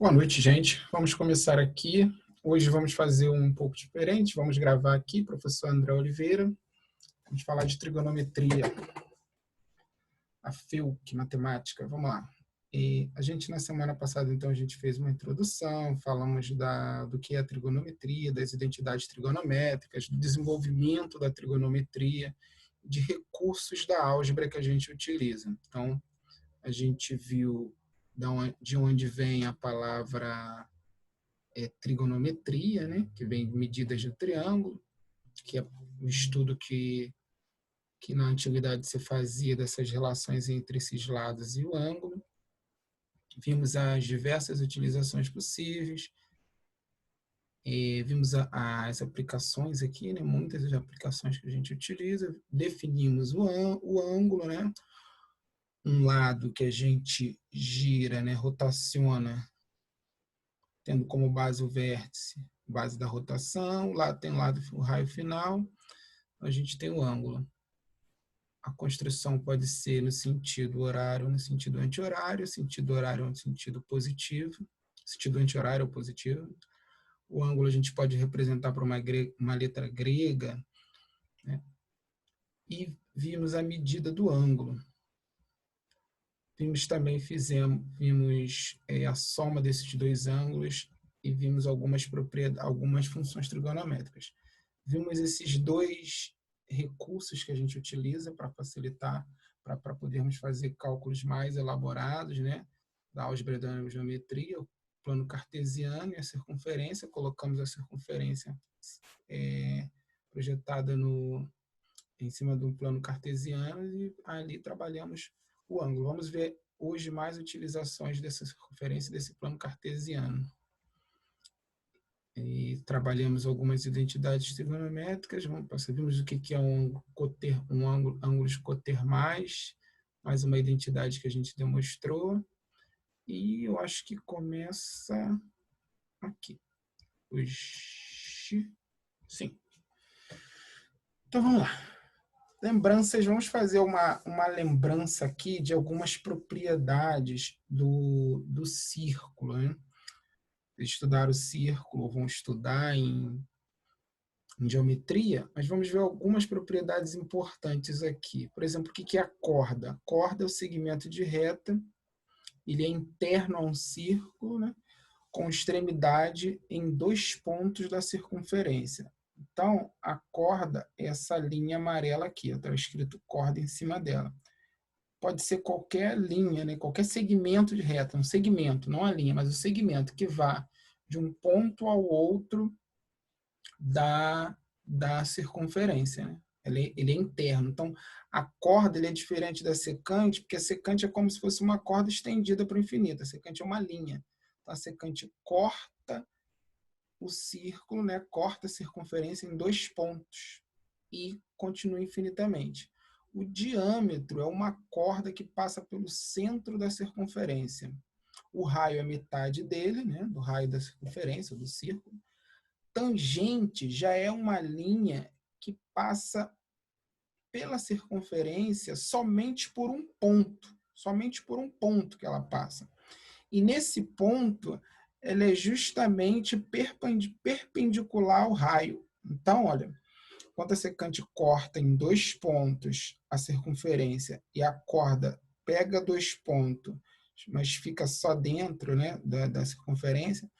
Boa noite, gente. Vamos começar aqui. Hoje vamos fazer um pouco diferente. Vamos gravar aqui, professor André Oliveira. Vamos falar de trigonometria, a FEUC, matemática. Vamos lá. E a gente, na semana passada, então, a gente fez uma introdução, falamos do que é a trigonometria, das identidades trigonométricas, do desenvolvimento da trigonometria, de recursos da álgebra que a gente utiliza. Então, a gente viu de onde vem a palavra trigonometria, né, que vem de medidas de triângulo, que é um estudo que na antiguidade se fazia dessas relações entre esses lados e o ângulo. Vimos as diversas utilizações possíveis, vimos as aplicações aqui, né, muitas das aplicações que a gente utiliza, definimos o ângulo, né, um lado que a gente gira, né, rotaciona, tendo como base o vértice, base da rotação, lá tem o raio final, a gente tem o ângulo. A construção pode ser no sentido horário ou no sentido anti-horário, sentido horário ou no sentido positivo, sentido anti-horário ou positivo. O ângulo a gente pode representar por uma letra grega, né? E vimos a medida do ângulo. Vimos também, vimos a soma desses dois ângulos e vimos algumas funções trigonométricas. Vimos esses dois recursos que a gente utiliza para facilitar, para podermos fazer cálculos mais elaborados, né, da álgebra da geometria, o plano cartesiano e a circunferência. Colocamos a circunferência projetada em cima de um plano cartesiano e ali trabalhamos o ângulo. Vamos ver hoje mais utilizações dessa circunferência desse plano cartesiano. E trabalhamos algumas identidades trigonométricas, vimos o que é ângulos cotermais, mais uma identidade que a gente demonstrou, e eu acho que começa aqui. Sim. Então vamos lá. Lembranças, vamos fazer uma lembrança aqui de algumas propriedades do círculo, né? Estudar o círculo, vão estudar em geometria, mas vamos ver algumas propriedades importantes aqui. Por exemplo, o que é a corda? A corda é o segmento de reta, ele é interno a um círculo, né, com extremidade em 2 pontos da circunferência. Então, a corda é essa linha amarela aqui, está escrito corda em cima dela. Pode ser qualquer linha, né, qualquer segmento de reta, um segmento, não a linha, mas o segmento que vá de um ponto ao outro da circunferência, né? Ele é interno. Então, a corda ele é diferente da secante, porque a secante é como se fosse uma corda estendida para o infinito. A secante é uma linha. Então, a secante corta o círculo, né? Corta a circunferência em 2 pontos e continua infinitamente. O diâmetro é uma corda que passa pelo centro da circunferência. O raio é metade dele, né? Do raio da circunferência, do círculo. Tangente já é uma linha que passa pela circunferência somente por um ponto que ela passa. E nesse ponto, ela é justamente perpendicular ao raio. Então, olha, quando a secante corta em 2 pontos a circunferência e a corda pega 2 pontos, mas fica só dentro, né, da circunferência,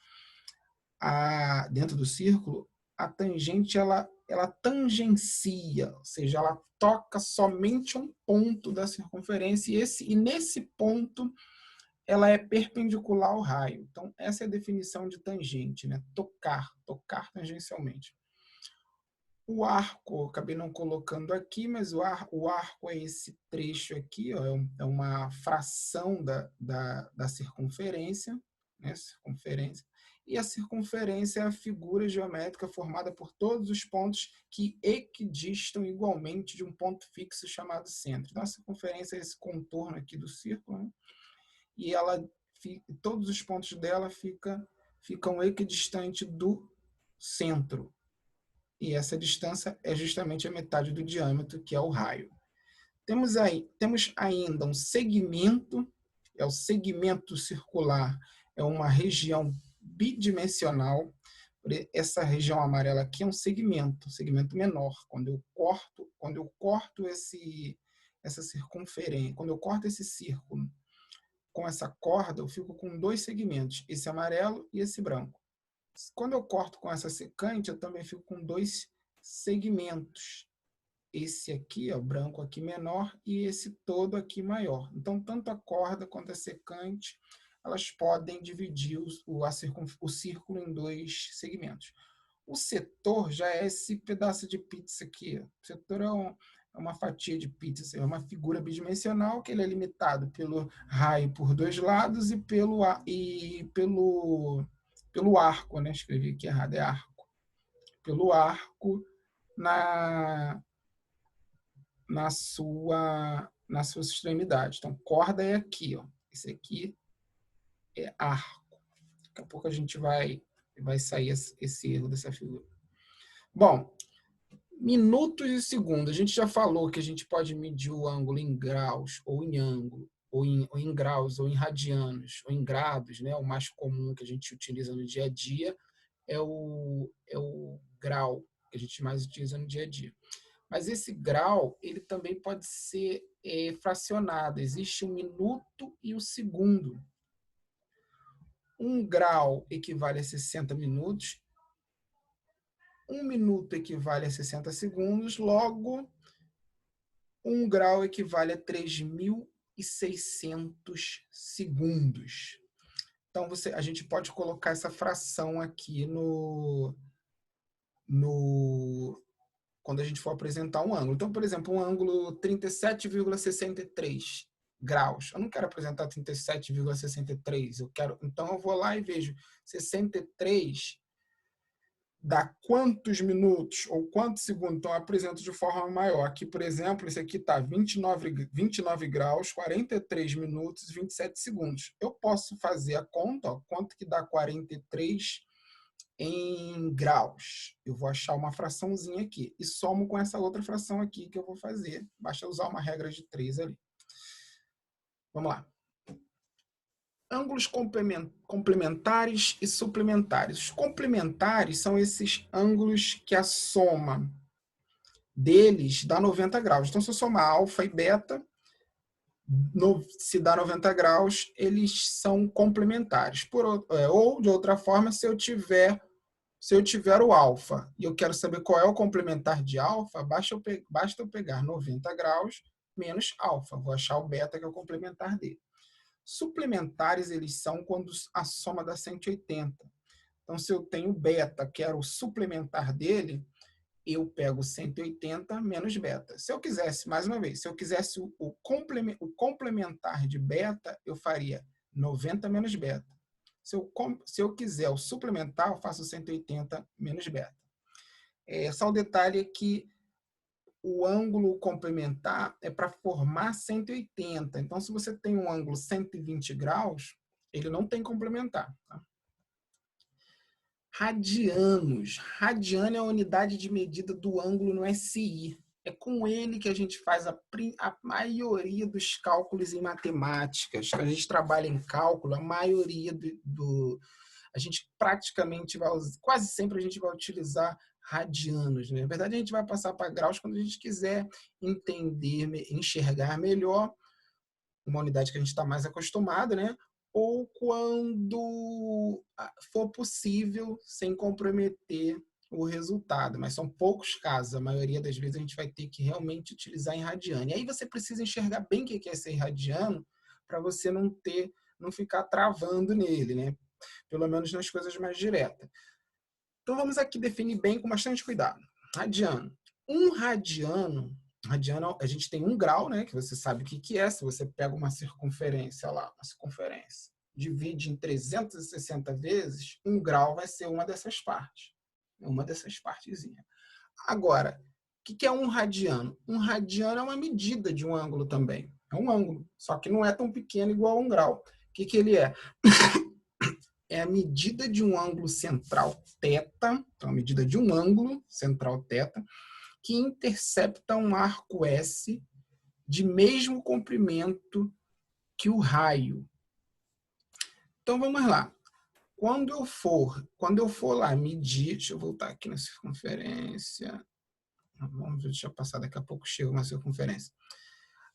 dentro do círculo, a tangente ela tangencia, ou seja, ela toca somente um ponto da circunferência e nesse ponto ela é perpendicular ao raio. Então, essa é a definição de tangente, né? Tocar tangencialmente. O arco, acabei não colocando aqui, mas o arco é esse trecho aqui, ó, é uma fração da circunferência, né? Circunferência. E a circunferência é a figura geométrica formada por todos os pontos que equidistam igualmente de um ponto fixo chamado centro. Então, a circunferência é esse contorno aqui do círculo, né? E todos os pontos dela ficam equidistantes do centro. E essa distância é justamente a metade do diâmetro, que é o raio. Temos ainda um segmento, é o segmento circular, é uma região bidimensional. Essa região amarela aqui é um segmento menor. Quando eu corto essa circunferência, quando eu corto esse círculo com essa corda, eu fico com dois segmentos, esse amarelo e esse branco. Quando eu corto com essa secante, eu também fico com dois segmentos. Esse aqui, ó, branco aqui menor, e esse todo aqui maior. Então, tanto a corda quanto a secante, elas podem dividir o círculo em dois segmentos. O setor já é esse pedaço de pizza aqui. O setor é uma fatia de pizza, é uma figura bidimensional que ele é limitado pelo raio por dois lados e pelo arco, né? Escrevi aqui errado, é arco. Pelo arco na sua extremidade. Então, corda é aqui, ó. Esse aqui é arco. Daqui a pouco a gente vai sair esse erro dessa figura. Bom, minutos e segundos. A gente já falou que a gente pode medir o ângulo em graus, ou em ângulo, ou em graus, ou em radianos, ou em grados, né? O mais comum que a gente utiliza no dia a dia é o grau que a gente mais utiliza no dia a dia. Mas esse grau, ele também pode ser fracionado. Existe o minuto e o segundo. 1 grau equivale a 60 minutos. 1 minuto equivale a 60 segundos. Logo, 1 grau equivale a 3.600 segundos. Então, a gente pode colocar essa fração aqui quando a gente for apresentar um ângulo. Então, por exemplo, um ângulo 37,63 graus. Eu não quero apresentar 37,63. Então, eu vou lá e vejo 63 dá quantos minutos ou quantos segundos. Então, eu apresento de forma maior. Aqui, por exemplo, esse aqui está 29 graus, 43 minutos e 27 segundos. Eu posso fazer a conta, ó, quanto que dá 43 em graus. Eu vou achar uma fraçãozinha aqui e somo com essa outra fração aqui que eu vou fazer. Basta usar uma regra de 3 ali. Vamos lá. Ângulos complementares e suplementares. Os complementares são esses ângulos que a soma deles dá 90 graus. Então, se eu somar alfa e beta, se dá 90 graus, eles são complementares. Ou, de outra forma, se eu tiver o alfa e eu quero saber qual é o complementar de alfa, basta eu pegar 90 graus menos alfa. Vou achar o beta, que é o complementar dele. Suplementares, eles são quando a soma dá 180. Então, se eu tenho beta, que era o suplementar dele, eu pego 180 menos beta. Se eu quisesse, mais uma vez, se eu quisesse o complementar de beta, eu faria 90 menos beta. Se eu quiser o suplementar, eu faço 180 menos beta. Só o detalhe é que o ângulo complementar é para formar 180. Então, se você tem um ângulo 120 graus, ele não tem complementar. Tá? Radianos. Radiano é a unidade de medida do ângulo no SI. É com ele que a gente faz a maioria dos cálculos em matemáticas. Quando a gente trabalha em cálculo, a maioria a gente praticamente quase sempre a gente vai utilizar radianos, né? Na verdade, a gente vai passar para graus quando a gente quiser enxergar melhor uma unidade que a gente está mais acostumado, né? Ou quando for possível, sem comprometer o resultado. Mas são poucos casos. A maioria das vezes a gente vai ter que realmente utilizar em radiano. E aí você precisa enxergar bem o que é ser radiano para você não ficar travando nele, né? Pelo menos nas coisas mais diretas. Então, vamos aqui definir bem com bastante cuidado. Radiano. Um radiano, a gente tem 1 grau, né, que você sabe o que é. Se você pega uma circunferência lá, divide em 360 vezes, 1 grau vai ser uma dessas partes. Uma dessas partezinhas. Agora, o que é um radiano? Um radiano é uma medida de um ângulo também. É um ângulo, só que não é tão pequeno igual a 1 grau. O que ele é? É a medida de um ângulo central θ, então a medida de um ângulo central θ, que intercepta um arco S de mesmo comprimento que o raio. Então, vamos lá. Quando eu for lá medir, deixa eu voltar aqui na circunferência. Vamos deixar passar, daqui a pouco chega uma circunferência.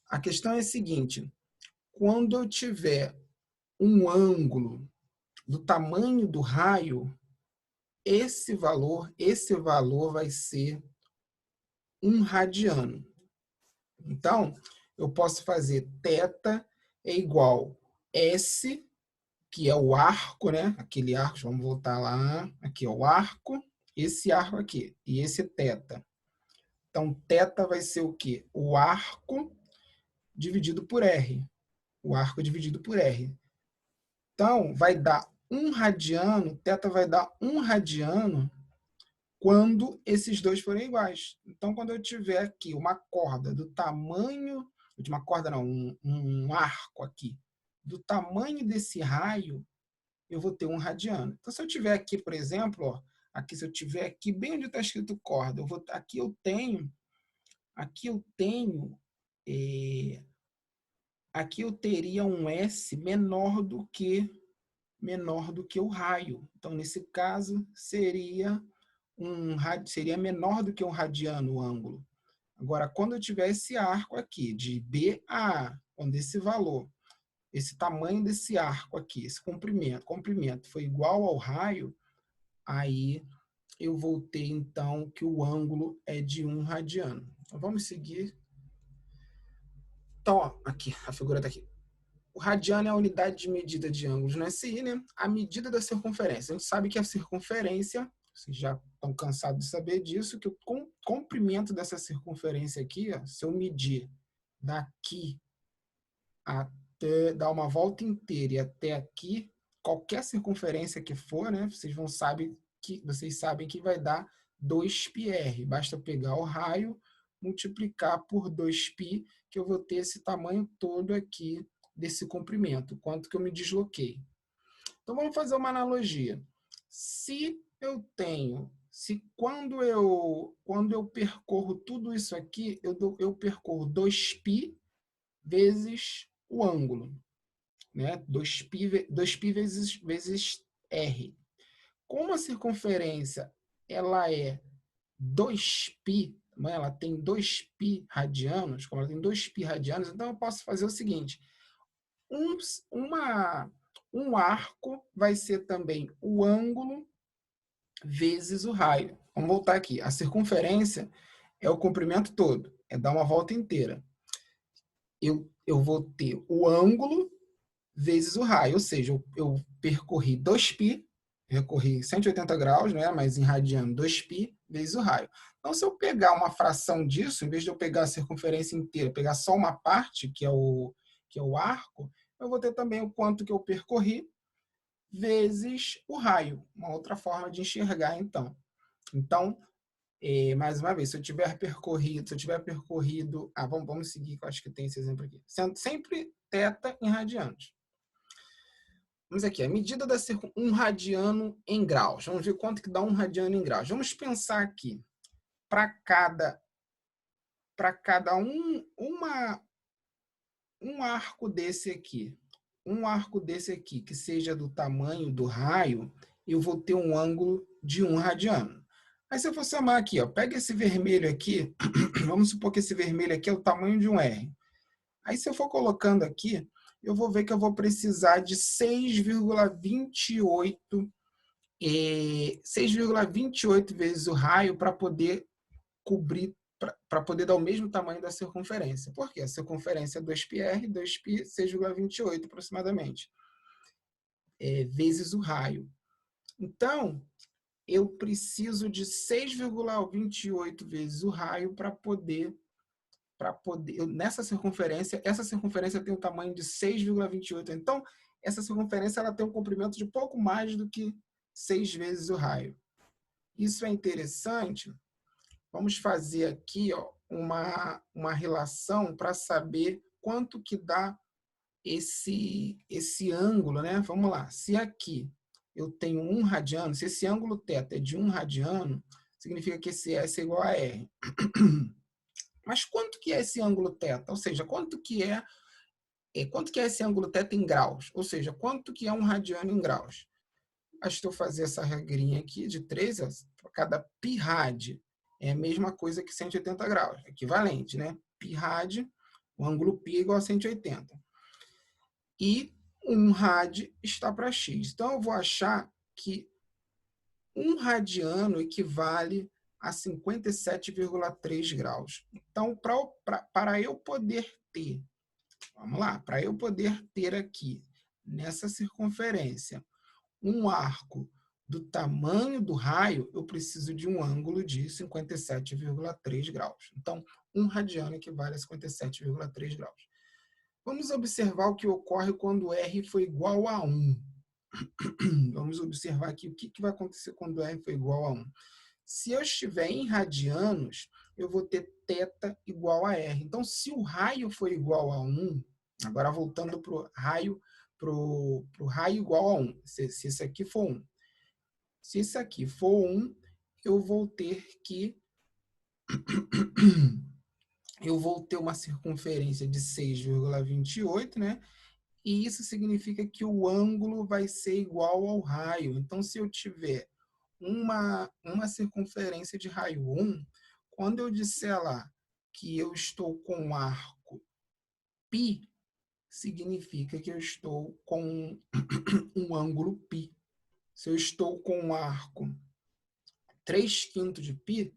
A questão é a seguinte, quando eu tiver um ângulo do tamanho do raio, esse valor vai ser 1 radiano. Então, eu posso fazer θ é igual S, que é o arco, né? Aquele arco, vamos voltar lá. Aqui é o arco, esse arco aqui, e esse θ. Então, θ vai ser o quê? O arco dividido por R. O arco dividido por R. Então, vai dar 1 radiano, θ vai dar 1 radiano quando esses dois forem iguais. Então, quando eu tiver aqui uma corda do tamanho, uma corda não, um arco aqui, do tamanho desse raio, eu vou ter 1 radiano. Então, se eu tiver aqui, por exemplo, ó, aqui, se eu tiver aqui, bem onde está escrito corda, aqui eu teria um S menor do que o raio. Então, nesse caso, seria menor do que 1 radiano o ângulo. Agora, quando eu tiver esse arco aqui, de B a A, quando esse valor, esse tamanho desse arco aqui, esse comprimento foi igual ao raio, aí eu vou ter, então, que o ângulo é de 1 radiano. Então, vamos seguir. Então, ó, aqui, a figura está aqui. O radiano é a unidade de medida de ângulos no SI, né? A medida da circunferência. A gente sabe que a circunferência, vocês já estão cansados de saber disso, que o comprimento dessa circunferência aqui, ó, se eu medir daqui até dar uma volta inteira e até aqui, qualquer circunferência que for, né? Vocês sabem que vai dar 2πr. Basta pegar o raio, multiplicar por 2π, que eu vou ter esse tamanho todo aqui desse comprimento, quanto que eu me desloquei. Então, vamos fazer uma analogia. Quando eu percorro tudo isso aqui, eu percorro 2π vezes o ângulo, né? 2π vezes R. Como a circunferência ela é 2π, ela tem 2π radianos, como ela tem 2π radianos, então eu posso fazer o seguinte, um arco vai ser também o ângulo vezes o raio. Vamos voltar aqui. A circunferência é o comprimento todo, é dar uma volta inteira. Eu vou ter o ângulo vezes o raio, ou seja, eu percorri 2π, percorri 180 graus, né, mas em radiano 2π vezes o raio. Então, se eu pegar uma fração disso, em vez de eu pegar a circunferência inteira, pegar só uma parte, que é o arco, eu vou ter também o quanto que eu percorri vezes o raio. Uma outra forma de enxergar, então. Então, mais uma vez, se eu tiver percorrido... vamos seguir, que eu acho que tem esse exemplo aqui. Sempre θ em radianos. Vamos aqui, a medida da 1 radiano em graus. Vamos ver quanto que dá 1 radiano em graus. Vamos pensar aqui, para cada um arco desse aqui, que seja do tamanho do raio, eu vou ter um ângulo de 1 radiano. Aí se eu for somar aqui, ó, pega esse vermelho aqui, vamos supor que esse vermelho aqui é o tamanho de um R. Aí se eu for colocando aqui, eu vou ver que eu vou precisar de 6,28 vezes o raio para poder cobrir, para poder dar o mesmo tamanho da circunferência. Por quê? A circunferência é 2πr, 2π, 6,28 aproximadamente, vezes o raio. Então, eu preciso de 6,28 vezes o raio para poder essa circunferência tem um tamanho de 6,28. Então, essa circunferência ela tem um comprimento de pouco mais do que 6 vezes o raio. Isso é interessante. Vamos fazer aqui, ó, uma relação para saber quanto que dá esse ângulo, né? Vamos lá. Se aqui eu tenho 1 radiano, se esse ângulo θ é de 1 radiano, significa que esse S é igual a R. Mas quanto que é esse ângulo θ? Ou seja, quanto que é quanto que é esse ângulo θ em graus? Ou seja, quanto que é um radiano em graus? Basta eu fazer essa regrinha aqui de 3, para cada π rad é a mesma coisa que 180 graus, equivalente, né? Π rad, o ângulo π é igual a 180. E 1 rad está para x. Então, eu vou achar que 1 radiano equivale a 57,3 graus. Então, para eu poder ter, vamos lá, para eu poder ter aqui, nessa circunferência, um arco do tamanho do raio, eu preciso de um ângulo de 57,3 graus. Então, 1 radiano equivale a 57,3 graus. Vamos observar o que ocorre quando R for igual a 1. Vamos observar aqui o que vai acontecer quando R for igual a 1. Se eu estiver em radianos, eu vou ter θ igual a R. Então, se o raio for igual a 1, agora voltando para o raio, igual a 1, se isso aqui for 1. Se isso aqui for 1, eu vou ter uma circunferência de 6,28, né? E isso significa que o ângulo vai ser igual ao raio. Então, se eu tiver uma circunferência de raio 1, quando eu disser lá que eu estou com um arco π, significa que eu estou com um ângulo π. Se eu estou com um arco 3/5 de π,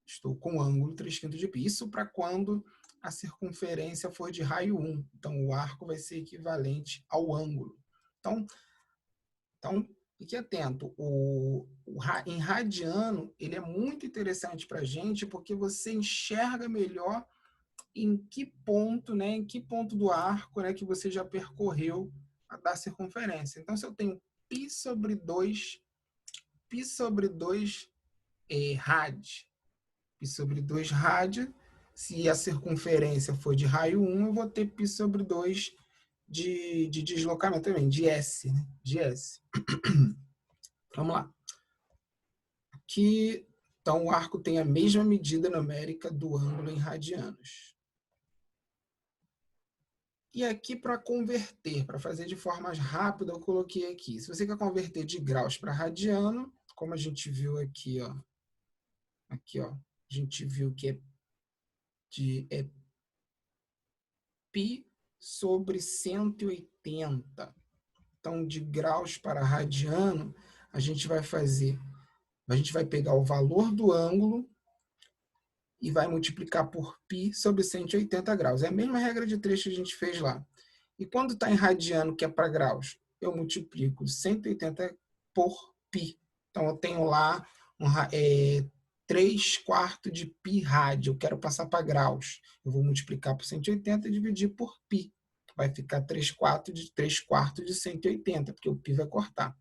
estou com um ângulo 3/5 de π. Isso para quando a circunferência for de raio 1. Então, o arco vai ser equivalente ao ângulo. Então fique atento. Em radiano, ele é muito interessante para a gente, porque você enxerga melhor em que ponto, né, em que ponto do arco, né, que você já percorreu da circunferência. Então, se eu tenho π sobre 2 rad, π sobre 2 rad, se a circunferência for de raio 1, eu vou ter π sobre 2 de deslocamento também, de S, né? De S. Vamos lá. Aqui, então, o arco tem a mesma medida numérica do ângulo em radianos. E aqui, para converter, para fazer de forma mais rápida, eu coloquei aqui. Se você quer converter de graus para radiano, como a gente viu aqui, ó, a gente viu que é π sobre 180. Então, de graus para radiano, a gente vai pegar o valor do ângulo e vai multiplicar por π sobre 180 graus. É a mesma regra de 3 que a gente fez lá. E quando está em radiano, que é para graus, eu multiplico 180 por π. Então, eu tenho lá 3/4 de π rad. Eu quero passar para graus. Eu vou multiplicar por 180 e dividir por π. Vai ficar 3/4 de 180, porque o π vai cortar.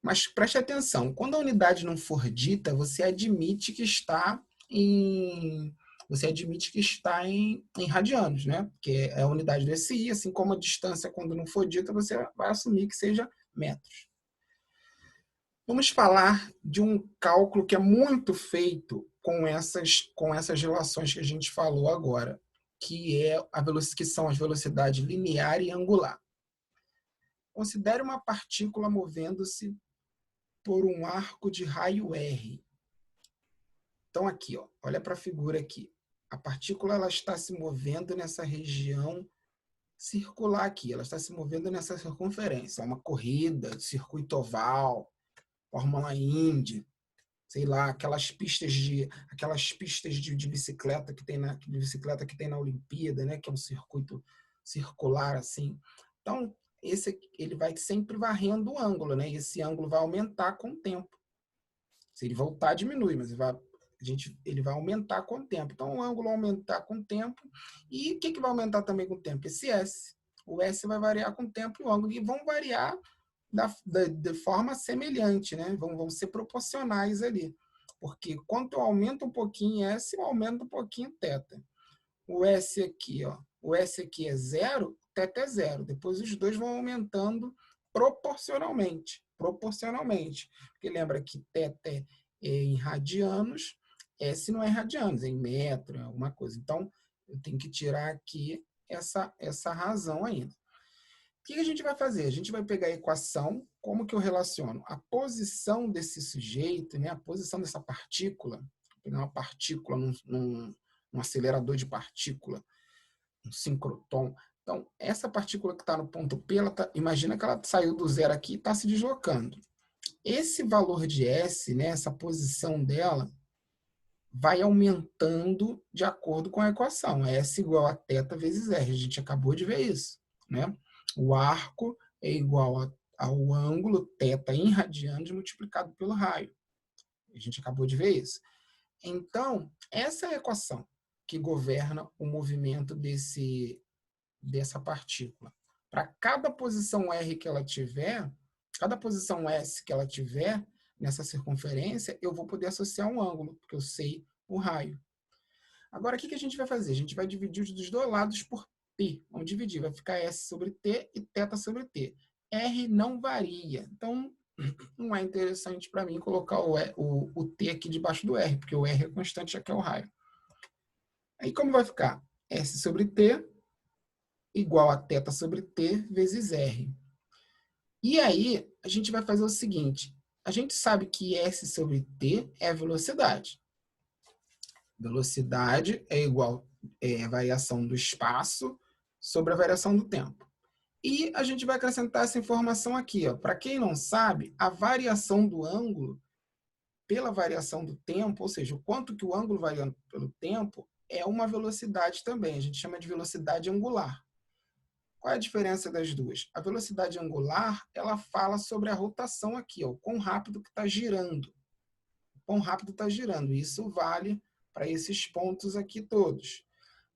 Mas preste atenção, quando a unidade não for dita, você admite que está em radianos, né? Porque é a unidade do SI, assim como a distância, quando não for dita, você vai assumir que seja metros. Vamos falar de um cálculo que é muito feito com essas relações que a gente falou agora, que são as velocidades linear e angular. Considere uma partícula movendo-se por um arco de raio R. Então, aqui, ó, olha para a figura aqui. A partícula ela está se movendo nessa região circular aqui. Ela está se movendo nessa circunferência. É uma corrida, circuito oval, Fórmula Indy, sei lá, aquelas pistas de bicicleta que tem na Olimpíada, né? Que é um circuito circular assim. Então, ele vai sempre varrendo o ângulo, né? E esse ângulo vai aumentar com o tempo. Se ele voltar, diminui, mas ele vai aumentar com o tempo. Então, o ângulo vai aumentar com o tempo. E o que vai aumentar também com o tempo? Esse S. O S vai variar com o tempo e o ângulo. E vão variar de forma semelhante, né? Vão ser proporcionais ali. Porque quanto eu aumento um pouquinho S, eu aumento um pouquinho θ. O S aqui, ó, o S aqui é 0, θ é 0. Depois os dois vão aumentando proporcionalmente. Porque lembra que θ é em radianos, S não é em radianos, é em metro, é alguma coisa. Então, eu tenho que tirar aqui essa razão ainda. O que a gente vai fazer? A gente vai pegar a equação, como que eu relaciono a posição desse sujeito, né, a posição dessa partícula, vou pegar uma partícula num acelerador de partícula, um sincrotron. Então, essa partícula que está no ponto P, imagina que ela saiu do zero aqui e está se deslocando. Esse valor de S, né, essa posição dela, vai aumentando de acordo com a equação. S igual a θ vezes R. A gente acabou de ver isso, né? O arco é igual ao ângulo θ em radianos multiplicado pelo raio. A gente acabou de ver isso. Então, essa é a equação que governa o movimento dessa partícula. Para cada posição R que ela tiver, cada posição S que ela tiver nessa circunferência, eu vou poder associar um ângulo, porque eu sei o raio. Agora, o que a gente vai fazer? A gente vai dividir os dos dois lados por P. Vamos dividir, vai ficar S sobre T e θ sobre T. R não varia, então não é interessante para mim colocar o T aqui debaixo do R, porque o R é constante, já que é o raio. Aí como vai ficar? S sobre T igual a θ sobre T vezes R. E aí, a gente vai fazer o seguinte, a gente sabe que S sobre T é a velocidade. Velocidade é igual a variação do espaço sobre a variação do tempo. E a gente vai acrescentar essa informação aqui. Para quem não sabe, a variação do ângulo pela variação do tempo, ou seja, o quanto que o ângulo varia pelo tempo, é uma velocidade também. A gente chama de velocidade angular. Qual é a diferença das duas? A velocidade angular, ela fala sobre a rotação aqui, o quão rápido que está girando. Quão rápido está girando. Isso vale para esses pontos aqui todos.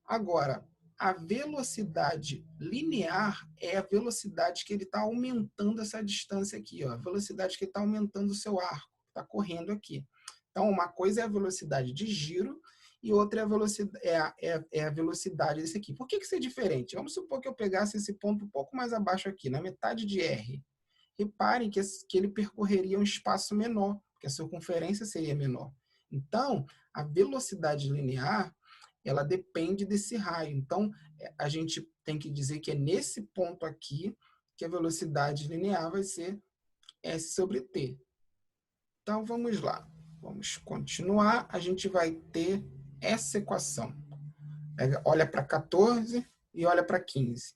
Agora, a velocidade linear é a velocidade que ele está aumentando essa distância aqui, a velocidade que ele está aumentando o seu arco, está correndo aqui. Então, uma coisa é a velocidade de giro e outra é a velocidade desse aqui. Por que isso é diferente? Vamos supor que eu pegasse esse ponto um pouco mais abaixo aqui, na metade de R. Reparem que ele percorreria um espaço menor, porque a circunferência seria menor. Então, a velocidade linear, ela depende desse raio. Então, a gente tem que dizer que é nesse ponto aqui que a velocidade linear vai ser S sobre T. Então, vamos lá. Vamos continuar. A gente vai ter essa equação. Olha para 14 e olha para 15.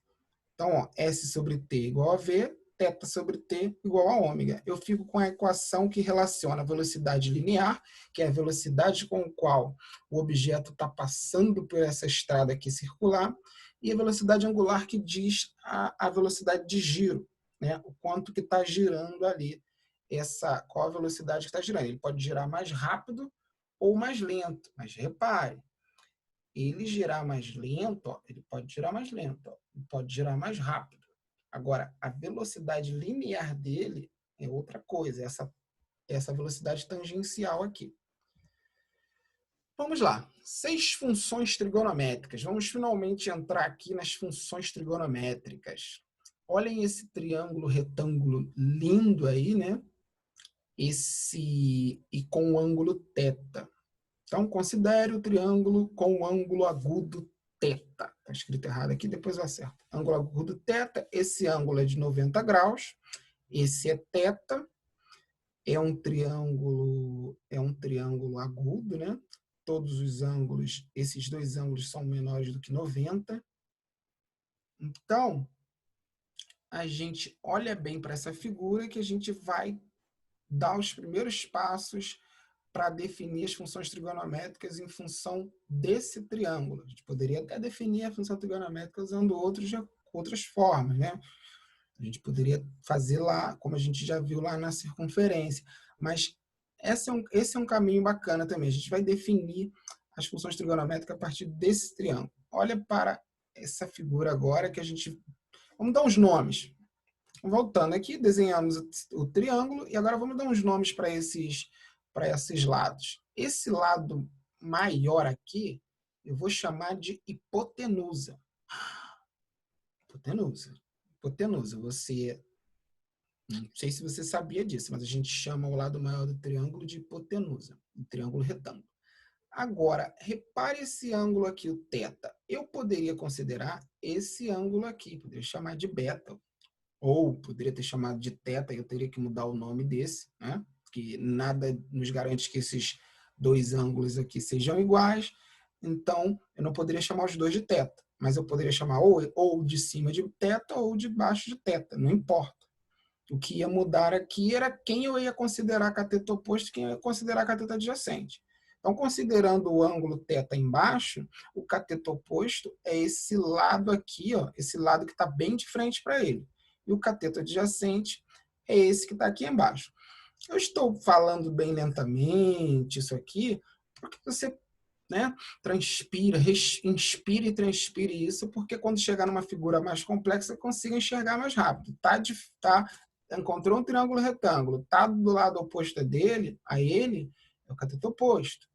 Então, ó, S sobre T igual a V, θ sobre T igual a ômega. Eu fico com a equação que relaciona a velocidade linear, que é a velocidade com a qual o objeto está passando por essa estrada aqui circular, e a velocidade angular, que diz a velocidade de giro, né? O quanto que está girando ali, qual a velocidade que está girando. Ele pode girar mais rápido ou mais lento, mas repare, ele girar mais lento, ó, ele pode girar mais lento, ó, ele pode girar mais rápido. Agora, a velocidade linear dele é outra coisa, essa velocidade tangencial aqui. Vamos lá, 6 funções trigonométricas. Vamos finalmente entrar aqui nas funções trigonométricas. Olhem esse triângulo retângulo lindo aí, né? E com o ângulo θ. Então, considere o triângulo com o ângulo agudo θ. Está escrito errado aqui, depois eu acerto. Ângulo agudo θ, esse ângulo é de 90 graus, esse é θ, é um triângulo agudo, né? Todos os ângulos, esses dois ângulos são menores do que 90. Então, a gente olha bem para essa figura que a gente vai dar os primeiros passos para definir as funções trigonométricas em função desse triângulo. A gente poderia até definir a função trigonométrica usando outras formas, né? A gente poderia fazer lá, como a gente já viu lá na circunferência. Mas esse é um caminho bacana também. A gente vai definir as funções trigonométricas a partir desse triângulo. Olha para essa figura agora que a gente... Vamos dar uns nomes. Voltando aqui, desenhamos o triângulo e agora vamos dar uns nomes para esses lados. Esse lado maior aqui, eu vou chamar de hipotenusa. Hipotenusa. Você, não sei se você sabia disso, mas a gente chama o lado maior do triângulo de hipotenusa, um triângulo retângulo. Agora, repare esse ângulo aqui, o θ. Eu poderia considerar esse ângulo aqui, poderia chamar de beta, ou poderia ter chamado de θ, eu teria que mudar o nome desse, né? Porque nada nos garante que esses dois ângulos aqui sejam iguais, então eu não poderia chamar os dois de θ, mas eu poderia chamar ou de cima de θ ou de baixo de θ, não importa. O que ia mudar aqui era quem eu ia considerar cateto oposto e quem eu ia considerar cateto adjacente. Então, considerando o ângulo θ embaixo, o cateto oposto é esse lado aqui, ó, esse lado que está bem de frente para ele. E o cateto adjacente é esse que está aqui embaixo. Eu estou falando bem lentamente isso aqui, porque você, né, transpira, inspira e transpire isso, porque quando chegar numa figura mais complexa, consiga enxergar mais rápido. Encontrou um triângulo retângulo, está do lado oposto dele, a ele, é o cateto oposto.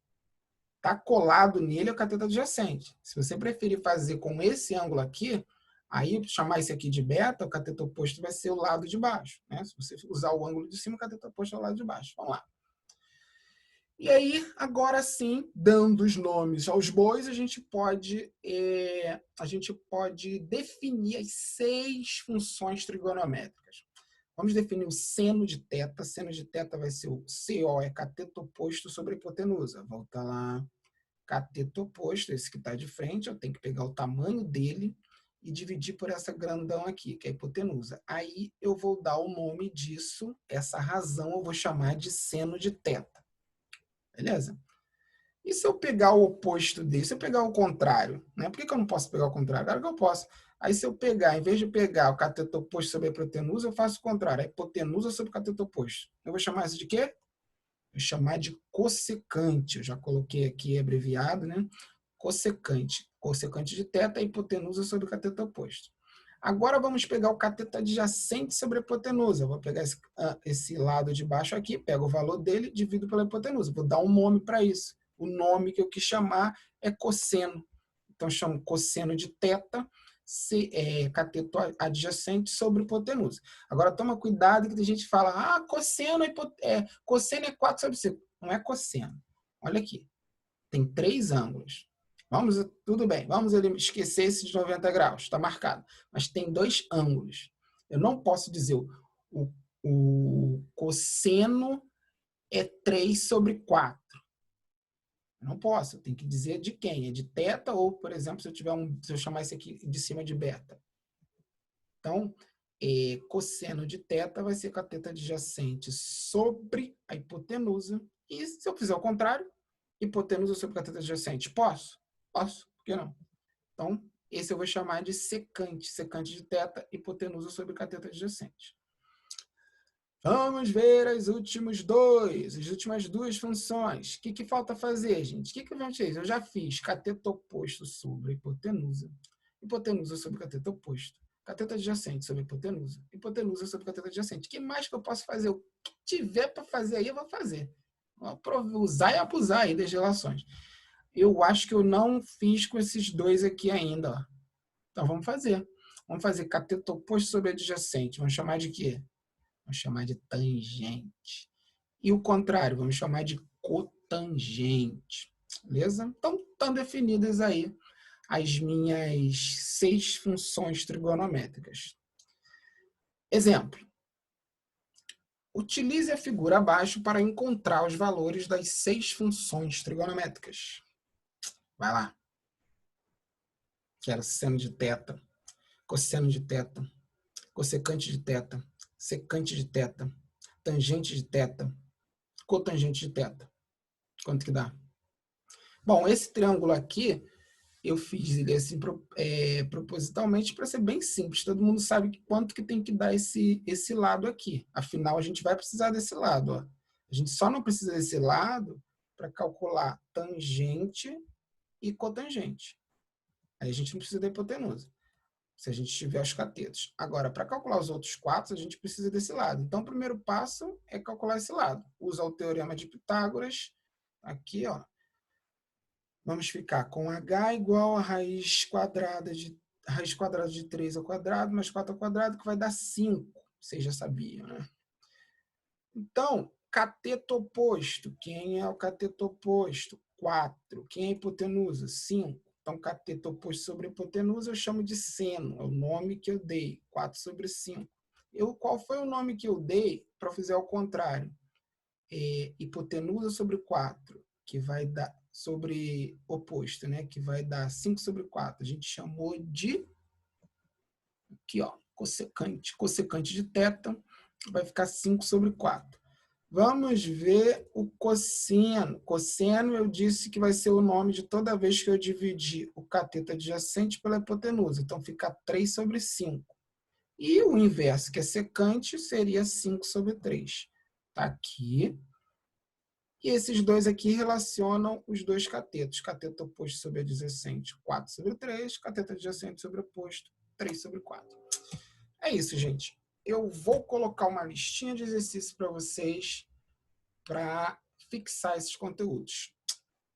Está colado nele, é o cateto adjacente. Se você preferir fazer com esse ângulo aqui, aí chamar esse aqui de beta, o cateto oposto vai ser o lado de baixo, né? Se você usar o ângulo de cima, o cateto oposto é o lado de baixo. Vamos lá. E aí, agora sim, dando os nomes aos bois, a gente pode definir as 6 funções trigonométricas. Vamos definir o seno de θ. Seno de θ vai ser o CO, é cateto oposto sobre a hipotenusa. Volta lá. Cateto oposto, esse que está de frente, eu tenho que pegar o tamanho dele e dividir por essa grandão aqui, que é a hipotenusa. Aí eu vou dar o nome disso, essa razão eu vou chamar de seno de θ. Beleza? E se eu pegar o oposto dele, se eu pegar o contrário, né? Por que eu não posso pegar o contrário? Claro que eu posso. Aí se eu pegar, em vez de pegar o cateto oposto sobre a hipotenusa, eu faço o contrário. A hipotenusa sobre o cateto oposto. Eu vou chamar isso de quê? Vou chamar de cossecante. Eu já coloquei aqui abreviado, né? Cossecante. Cossecante de θ, hipotenusa sobre o cateto oposto. Agora vamos pegar o cateto adjacente sobre a hipotenusa. Eu vou pegar esse lado de baixo aqui, pego o valor dele, divido pela hipotenusa. Vou dar um nome para isso. O nome que eu quis chamar é cosseno. Então, eu chamo cosseno de θ, cateto adjacente sobre hipotenusa. Agora, toma cuidado que a gente fala, cosseno é 4 sobre 5. Não é cosseno. Olha aqui. Tem 3 ângulos. Tudo bem, vamos esquecer esse de 90 graus, está marcado. Mas tem 2 ângulos. Eu não posso dizer o cosseno é 3 sobre 4. Eu não posso, eu tenho que dizer de quem? É de θ ou, por exemplo, se eu chamar esse aqui de cima de beta. Então, cosseno de θ vai ser cateto adjacente sobre a hipotenusa. E se eu fizer o contrário, hipotenusa sobre cateto adjacente, posso? Posso, por que não? Então, esse eu vou chamar de secante. Secante de θ, hipotenusa sobre cateto adjacente. Vamos ver as últimas 2 funções. O que falta fazer, gente? O que eu fiz? Eu já fiz cateto oposto sobre hipotenusa. Hipotenusa sobre cateto oposto. Cateto adjacente sobre hipotenusa. Hipotenusa sobre cateto adjacente. O que mais que eu posso fazer? O que tiver para fazer aí, eu vou fazer. Vou usar e abusar aí das relações. Eu acho que eu não fiz com esses 2 aqui ainda. Ó. Então, vamos fazer. Vamos fazer cateto oposto sobre adjacente. Vamos chamar de quê? Vamos chamar de tangente. E o contrário, vamos chamar de cotangente. Beleza? Então, estão definidas aí as minhas 6 funções trigonométricas. Exemplo. Utilize a figura abaixo para encontrar os valores das 6 funções trigonométricas. Vai lá. Quero seno de θ, cosseno de θ, cossecante de θ, secante de θ, tangente de θ, cotangente de θ. Quanto que dá? Bom, esse triângulo aqui, eu fiz ele assim propositalmente para ser bem simples. Todo mundo sabe quanto que tem que dar esse lado aqui. Afinal, a gente vai precisar desse lado. Ó. A gente só não precisa desse lado para calcular tangente e cotangente. Aí a gente não precisa da hipotenusa, se a gente tiver os catetos. Agora, para calcular os outros 4, a gente precisa desse lado. Então, o primeiro passo é calcular esse lado. Usa o teorema de Pitágoras. Aqui, ó. Vamos ficar com h igual a raiz quadrada de 3 ao quadrado mais 4 ao quadrado, que vai dar 5. Vocês já sabiam, né? Então, cateto oposto. Quem é o cateto oposto? 4. Quem é a hipotenusa? 5. Então, cateto oposto sobre hipotenusa eu chamo de seno, é o nome que eu dei, 4 sobre 5. Qual foi o nome que eu dei para fazer ao contrário? Hipotenusa sobre 4, que vai dar sobre oposto, né? Que vai dar 5 sobre 4. A gente chamou de aqui, ó, cossecante. Cossecante de θ vai ficar 5 sobre 4. Vamos ver o cosseno. Cosseno eu disse que vai ser o nome de toda vez que eu dividir o cateto adjacente pela hipotenusa. Então fica 3 sobre 5. E o inverso, que é secante, seria 5 sobre 3. Está aqui. E esses dois aqui relacionam os dois catetos. Cateto oposto sobre adjacente, 4 sobre 3. Cateto adjacente sobre oposto, 3 sobre 4. É isso, gente. Eu vou colocar uma listinha de exercícios para vocês para fixar esses conteúdos.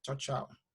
Tchau, tchau.